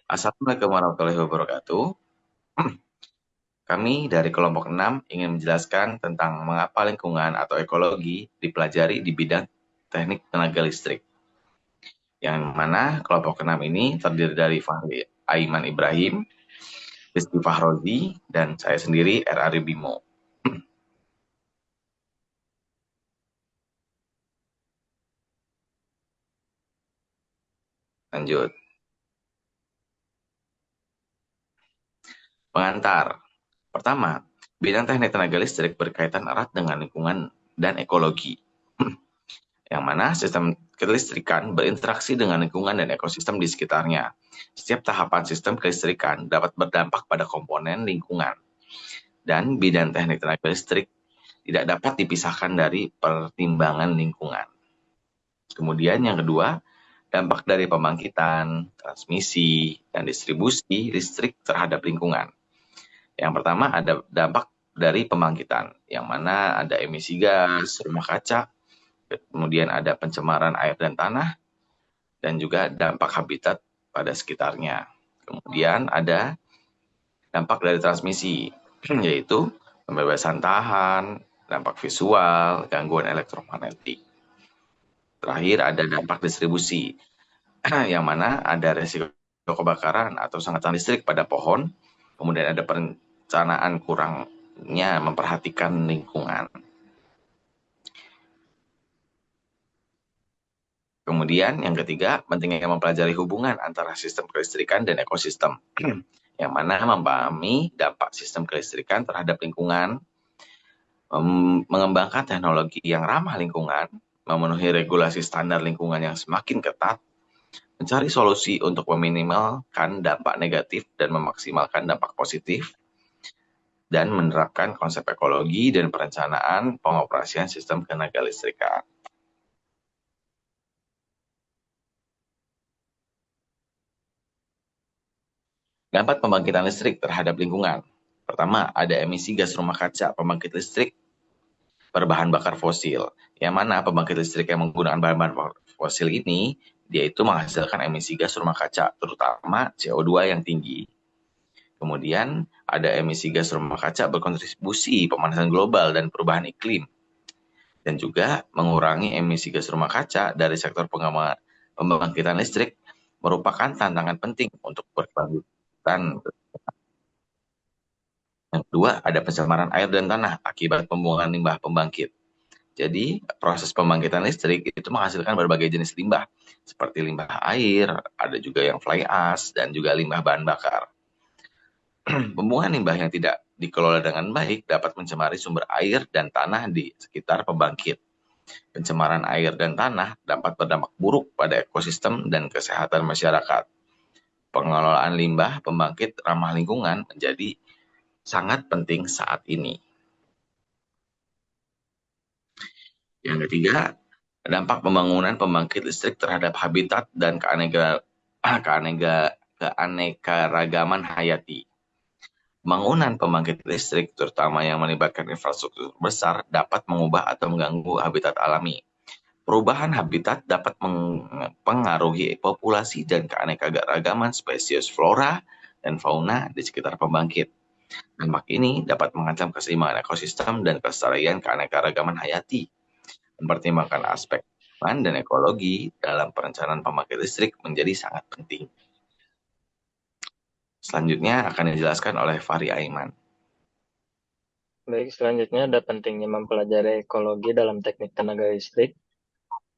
Assalamualaikum warahmatullahi wabarakatuh. Kami dari kelompok 6 ingin menjelaskan tentang mengapa lingkungan atau ekologi dipelajari di bidang teknik tenaga listrik. Yang mana kelompok 6 ini terdiri dari Fahri Aiman Ibrahim, Rizky Fahrozi, dan saya sendiri R.A. Bimo. Lanjut. Pengantar. Pertama, bidang teknik tenaga listrik berkaitan erat dengan lingkungan dan ekologi. Yang mana sistem kelistrikan berinteraksi dengan lingkungan dan ekosistem di sekitarnya. Setiap tahapan sistem kelistrikan dapat berdampak pada komponen lingkungan. Dan bidang teknik tenaga listrik tidak dapat dipisahkan dari pertimbangan lingkungan. Kemudian yang kedua, dampak dari pembangkitan, transmisi, dan distribusi listrik terhadap lingkungan. Yang pertama ada dampak dari pembangkitan, yang mana ada emisi gas, rumah kaca, kemudian ada pencemaran air dan tanah, dan juga dampak habitat pada sekitarnya. Kemudian ada dampak dari transmisi, yaitu pembebasan tahan, dampak visual, gangguan elektromagnetik. Terakhir ada dampak distribusi, yang mana ada resiko kebakaran atau sengatan listrik pada pohon, kemudian ada perencanaan kurangnya memperhatikan lingkungan. Kemudian yang ketiga, pentingnya mempelajari hubungan antara sistem kelistrikan dan ekosistem, yang mana memahami dampak sistem kelistrikan terhadap lingkungan, mengembangkan teknologi yang ramah lingkungan, memenuhi regulasi standar lingkungan yang semakin ketat, mencari solusi untuk meminimalkan dampak negatif dan memaksimalkan dampak positif, dan menerapkan konsep ekologi dan perencanaan pengoperasian sistem tenaga listrikan. Dampak pembangkitan listrik terhadap lingkungan. Pertama, ada emisi gas rumah kaca pembangkit listrik berbahan bakar fosil. Yang mana pembangkit listrik yang menggunakan bahan bakar fosil ini, dia itu menghasilkan emisi gas rumah kaca, terutama CO2 yang tinggi. Kemudian, ada emisi gas rumah kaca berkontribusi pemanasan global dan perubahan iklim. Dan juga mengurangi emisi gas rumah kaca dari sektor pembangkitan listrik merupakan tantangan penting untuk berkelanjutan. Yang kedua, ada pencemaran air dan tanah akibat pembuangan limbah pembangkit. Jadi, proses pembangkitan listrik itu menghasilkan berbagai jenis limbah, seperti limbah air, ada juga yang fly ash, dan juga limbah bahan bakar. Pembuangan limbah yang tidak dikelola dengan baik dapat mencemari sumber air dan tanah di sekitar pembangkit. Pencemaran air dan tanah dapat berdampak buruk pada ekosistem dan kesehatan masyarakat. Pengelolaan limbah pembangkit ramah lingkungan menjadi sangat penting saat ini. Yang ketiga, dampak pembangunan pembangkit listrik terhadap habitat dan keanekaragaman hayati. Pembangunan pembangkit listrik, terutama yang melibatkan infrastruktur besar, dapat mengubah atau mengganggu habitat alami. Perubahan habitat dapat mempengaruhi populasi dan keanekaragaman spesies flora dan fauna di sekitar pembangkit. Dampak ini dapat mengancam keseimbangan ekosistem dan kelestarian keanekaragaman hayati. Mempertimbangkan aspek lingkungan dan ekologi dalam perencanaan pembangkit listrik menjadi sangat penting. Selanjutnya akan dijelaskan oleh Fahri Aiman. Baik, selanjutnya ada pentingnya mempelajari ekologi dalam teknik tenaga listrik.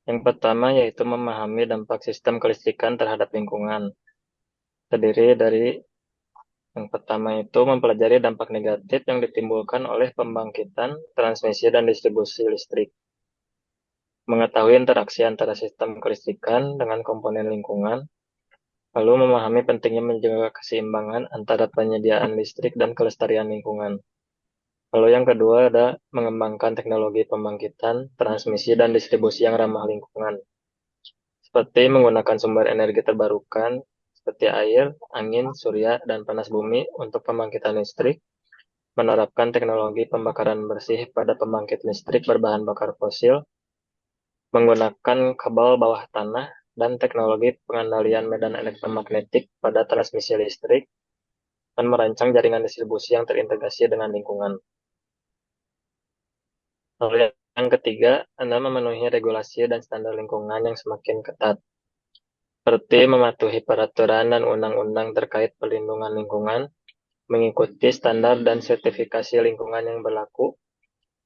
Yang pertama yaitu memahami dampak sistem kelistrikan terhadap lingkungan. Terdiri dari yang pertama itu mempelajari dampak negatif yang ditimbulkan oleh pembangkitan, transmisi, dan distribusi listrik. Mengetahui interaksi antara sistem kelistrikan dengan komponen lingkungan, lalu memahami pentingnya menjaga keseimbangan antara penyediaan listrik dan kelestarian lingkungan. Lalu yang kedua ada mengembangkan teknologi pembangkitan, transmisi, dan distribusi yang ramah lingkungan. Seperti menggunakan sumber energi terbarukan, seperti air, angin, surya, dan panas bumi untuk pembangkitan listrik, menerapkan teknologi pembakaran bersih pada pembangkit listrik berbahan bakar fosil, menggunakan kabel bawah tanah, dan teknologi pengendalian medan elektromagnetik pada transmisi listrik, dan merancang jaringan distribusi yang terintegrasi dengan lingkungan. Lalu yang ketiga, Anda memenuhi regulasi dan standar lingkungan yang semakin ketat, seperti mematuhi peraturan dan undang-undang terkait perlindungan lingkungan, mengikuti standar dan sertifikasi lingkungan yang berlaku,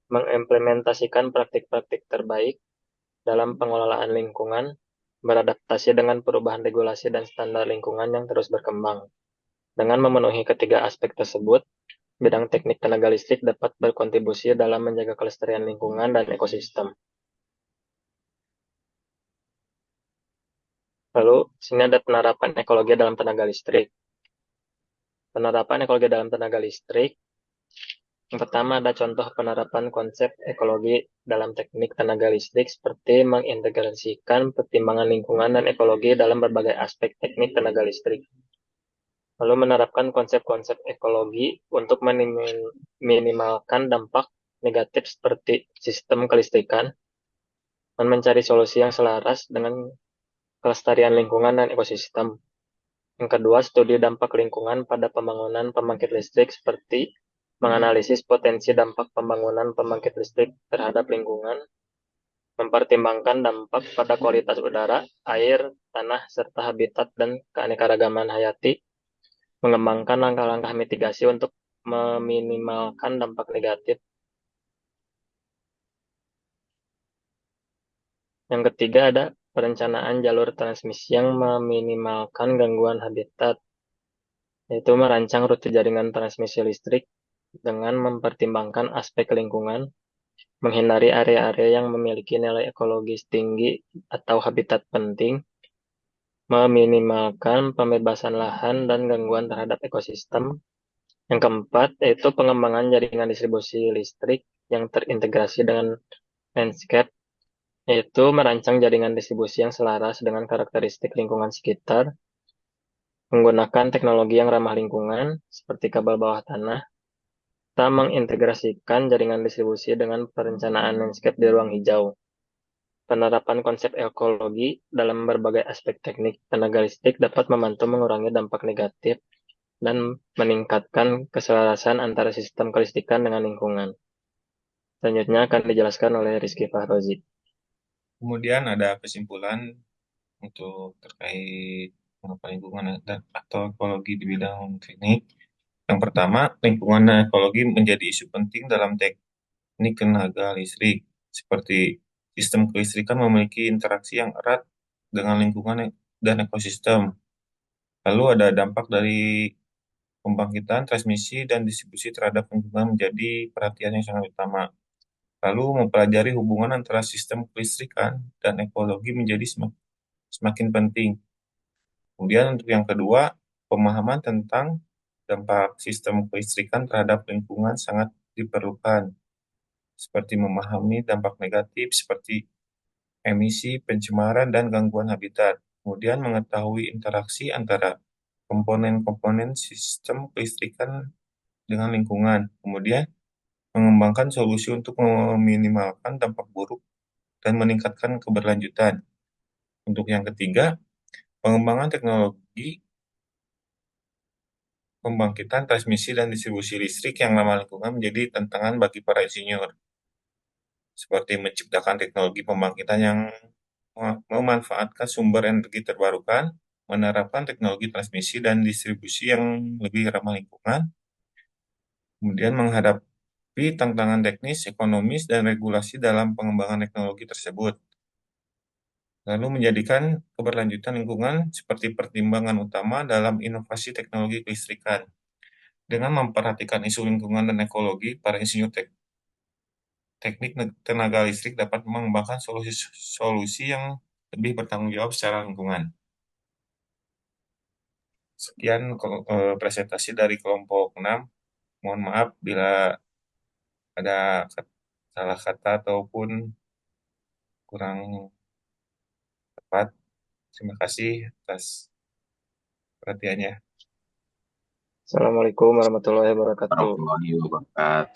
mengimplementasikan praktik-praktik terbaik dalam pengelolaan lingkungan, beradaptasi dengan perubahan regulasi dan standar lingkungan yang terus berkembang. Dengan memenuhi ketiga aspek tersebut, bidang teknik tenaga listrik dapat berkontribusi dalam menjaga kelestarian lingkungan dan ekosistem. Lalu, sini ada penerapan ekologi dalam tenaga listrik. Penerapan ekologi dalam tenaga listrik. Yang pertama ada contoh penerapan konsep ekologi dalam teknik tenaga listrik seperti mengintegrasikan pertimbangan lingkungan dan ekologi dalam berbagai aspek teknik tenaga listrik. Lalu menerapkan konsep-konsep ekologi untuk meminimalkan dampak negatif seperti sistem kelistrikan dan mencari solusi yang selaras dengan kelestarian lingkungan dan ekosistem. Yang kedua, studi dampak lingkungan pada pembangunan pembangkit listrik seperti menganalisis potensi dampak pembangunan pembangkit listrik terhadap lingkungan, mempertimbangkan dampak pada kualitas udara, air, tanah, serta habitat dan keanekaragaman hayati, mengembangkan langkah-langkah mitigasi untuk meminimalkan dampak negatif. Yang ketiga ada perencanaan jalur transmisi yang meminimalkan gangguan habitat, yaitu merancang rute jaringan transmisi listrik dengan mempertimbangkan aspek lingkungan, menghindari area-area yang memiliki nilai ekologis tinggi atau habitat penting, meminimalkan pembebasan lahan dan gangguan terhadap ekosistem. Yang keempat, yaitu pengembangan jaringan distribusi listrik yang terintegrasi dengan landscape, yaitu merancang jaringan distribusi yang selaras dengan karakteristik lingkungan sekitar, menggunakan teknologi yang ramah lingkungan, seperti kabel bawah tanah, serta mengintegrasikan jaringan distribusi dengan perencanaan landscape di ruang hijau. Penerapan konsep ekologi dalam berbagai aspek teknik tenaga listrik dapat membantu mengurangi dampak negatif dan meningkatkan keselarasan antara sistem kelistrikan dengan lingkungan. Selanjutnya akan dijelaskan oleh Rizky Fahrozi. Kemudian ada kesimpulan untuk terkait lingkungan dan atau ekologi di bidang teknik. Yang pertama, lingkungan dan ekologi menjadi isu penting dalam teknik tenaga listrik, seperti sistem kelistrikan memiliki interaksi yang erat dengan lingkungan dan ekosistem. Lalu ada dampak dari pembangkitan, transmisi, dan distribusi terhadap lingkungan menjadi perhatian yang sangat utama. Lalu mempelajari hubungan antara sistem kelistrikan dan ekologi menjadi semakin penting. Kemudian untuk yang kedua, pemahaman tentang dampak sistem kelistrikan terhadap lingkungan sangat diperlukan, seperti memahami dampak negatif seperti emisi, pencemaran, dan gangguan habitat. Kemudian mengetahui interaksi antara komponen-komponen sistem kelistrikan dengan lingkungan. Kemudian mengembangkan solusi untuk meminimalkan dampak buruk dan meningkatkan keberlanjutan. Untuk yang ketiga, pengembangan teknologi pembangkitan, transmisi, dan distribusi listrik yang ramah lingkungan menjadi tantangan bagi para insinyur, seperti menciptakan teknologi pembangkitan yang memanfaatkan sumber energi terbarukan, menerapkan teknologi transmisi dan distribusi yang lebih ramah lingkungan, kemudian menghadapi tantangan teknis, ekonomis, dan regulasi dalam pengembangan teknologi tersebut. Lalu menjadikan keberlanjutan lingkungan seperti pertimbangan utama dalam inovasi teknologi kelistrikan. Dengan memperhatikan isu lingkungan dan ekologi, para insinyur teknik tenaga listrik dapat mengembangkan solusi yang lebih bertanggung jawab secara lingkungan. Sekian presentasi dari kelompok 6. Mohon maaf bila ada salah kata ataupun kurang tepat. Terima kasih atas perhatiannya. Assalamualaikum warahmatullahi wabarakatuh. Warahmatullahi wabarakatuh.